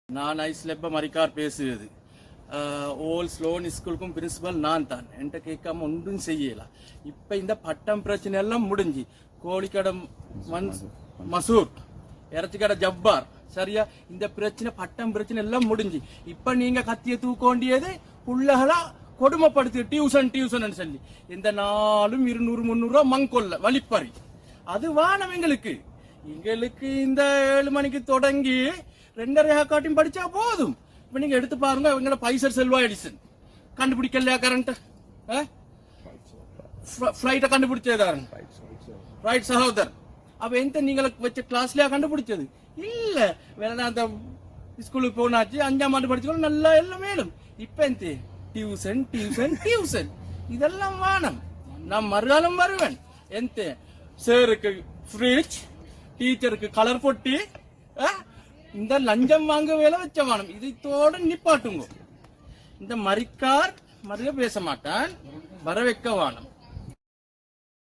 நான் ஐஸ்லெப்ப மரிக்கார் பேசுகிறது. ஓல் ஸ்லோன் ஸ்கூலுக்கும் பிரின்சிபல் நான் தான். என்கிட்ட கேட்காம ஒன்றும் செய்யலாம். இப்போ இந்த பட்டம் பிரச்சனை எல்லாம் முடிஞ்சு கோழிக்கடை மசூர், இறைச்சிக்கடை ஜப்பார், சரியா? இந்த பிரச்சனை பட்டம் பிரச்சனை எல்லாம் முடிஞ்சு இப்ப நீங்க கத்திய தூக்கோண்டியது புள்ளகளா கொடுமைப்படுத்தி டியூசன் சொல்லி இந்த நாளும் 200-300 ரூபா மங்கொல்ல வழிப்பறி. அது வானம் எங்களுக்கு. இந்த 7 மணிக்கு தொடங்கி 2:30 காட்டியும் படிச்சா போதும். இப்ப நீங்க எடுத்து பாருங்க, இவங்களோட பைசர் செல்வா எடிசன் கண்டுபிடிக்கலையா? கரண்ட் ஃபிளைட்டை கண்டுபிடிச்சதாரு ரைட் சகோதர். அப்ப எந்த நீங்களுக்கு வச்ச கிளாஸ்லயா கண்டுபிடிச்சது இல்ல. வேணா ஸ்கூலுக்கு போனாச்சு, 5ஆம் ஆண்டு படிச்சுக்கணும், நல்லா எல்லாம் மேலும். இப்ப எந்த டியூசன் இதெல்லாம் வானம். நான் மறுகாலம் வருவேன். எந்த சாருக்கு ஃப்ரிட்ஜ், டீச்சருக்கு கலர் பொட்டி, இந்த லஞ்சம் வாங்க வேலை வச்ச வானம். இதோட நிப்பாட்டுங்க. இந்த மரிக்கார் மறுக பேச மாட்டான், வர வைக்க வானம்.